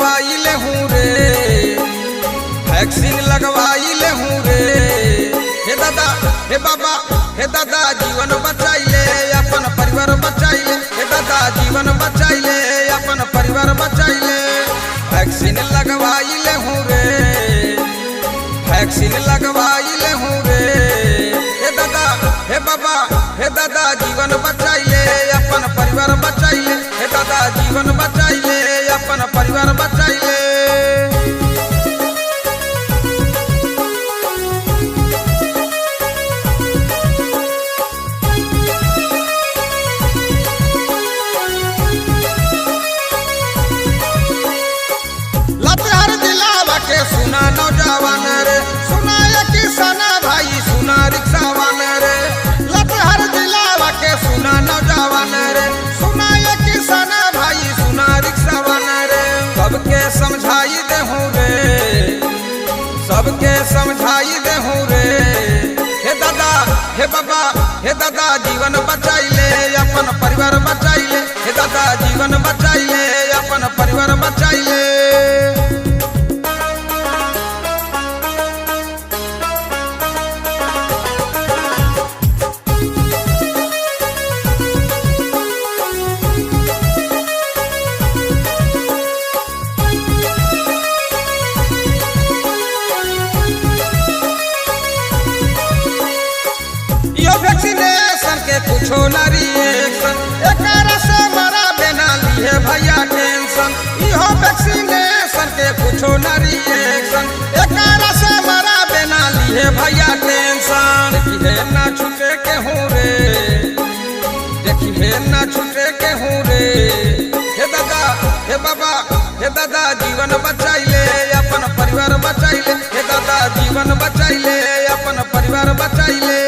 लगवाई ले हूँ रे, वैक्सीन लगवाई ले हूँ रे। हे दादा हे बाबा हे दादा जीवन बचाइले अपन परिवार बचाइले, हे दादा जीवन बचाइले अपन परिवार बचाइले। वैक्सीन लगवाई ले हूँ रे, वैक्सीन लगवाई ले हूँ रे। हे दादा हे बाबा हे दादा जीवन बचाइले अपन परिवार बचाइले, हे दादा जीवन बचाइले अपन परिवार बचाइले। सुना नौजवान रे, सुना ये किसान भाई, सुना रिक्शावान रे। लतहर दिलावा के सुना नौजवान रे, सुना ये किसान भाई, सुना रिक्शावान रे। सबके समझाई दे हूँ रे, सबके समझाई दे हूँ रे। हे दादा हे बाबा हे दादा जीवन बचाइले अपन परिवार बचाइले, हे दादा जीवन बचाइले अपन परिवार बचाइले। वैक्सीनेशन के कुछो न रिएक्शन, एकरा से मरा बिना लिए भैया टेंशन। इहो वैक्सीनेशन के कुछो न रिएक्शन, एकरा से मरा बिना लिए भैया टेंशन। देखिए ना छूटे के हूँ रे, देखिए ना छूटे के हूँ रे। हे दादा हे बाबा हे दादा जीवन बचाइले अपन परिवार बचाइले, हे दादा जीवन बचाइले अपन परिवार बचाइले।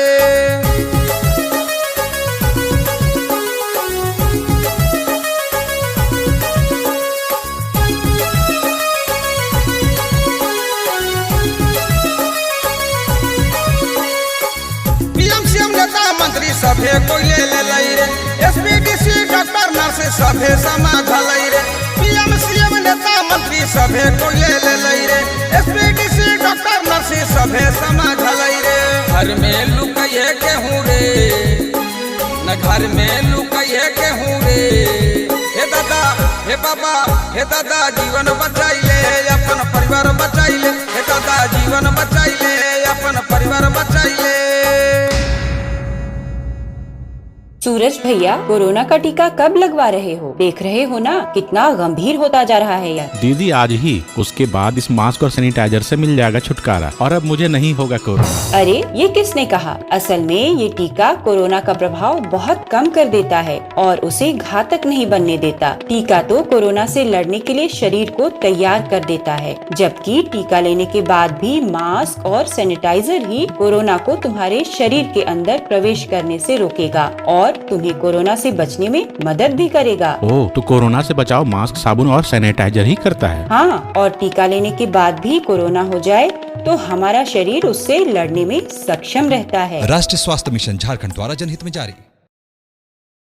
मंत्री सभे को ले रे, एसपीडीसी डॉक्टर नर्स सभे समझल रे। पीएम सीएम नेता मंत्री सभे को ले रे, एसपीडीसी डॉक्टर नर्स सभे समझल रे। घर में लुकाए के हूँ रे, न घर में लुकाए के हूँ रे। हे दादा हे बाबा हे दादा जीवन बचाइले अपन परिवार बचाइले, हे दादा जीवन बचाइले अपन परिवार बचाइले। सूरज भैया कोरोना का टीका कब लगवा रहे हो? देख रहे हो ना कितना गंभीर होता जा रहा है यह। दीदी आज ही, उसके बाद इस मास्क और सैनिटाइजर से मिल जाएगा छुटकारा और अब मुझे नहीं होगा कोरोना। अरे ये किसने कहा? असल में ये टीका कोरोना का प्रभाव बहुत कम कर देता है और उसे घातक नहीं बनने देता। टीका तो कोरोना से लड़ने के लिए शरीर को तैयार कर देता है, जबकि टीका लेने के बाद भी मास्क और सैनिटाइजर ही कोरोना को तुम्हारे शरीर के अंदर प्रवेश करने से रोकेगा और तुम्हें कोरोना से बचने में मदद भी करेगा। ओह, तो कोरोना से बचाव मास्क, साबुन और सैनिटाइजर ही करता है। हाँ, और टीका लेने के बाद भी कोरोना हो जाए तो हमारा शरीर उससे लड़ने में सक्षम रहता है। राष्ट्रीय स्वास्थ्य मिशन झारखंड द्वारा जनहित में जारी।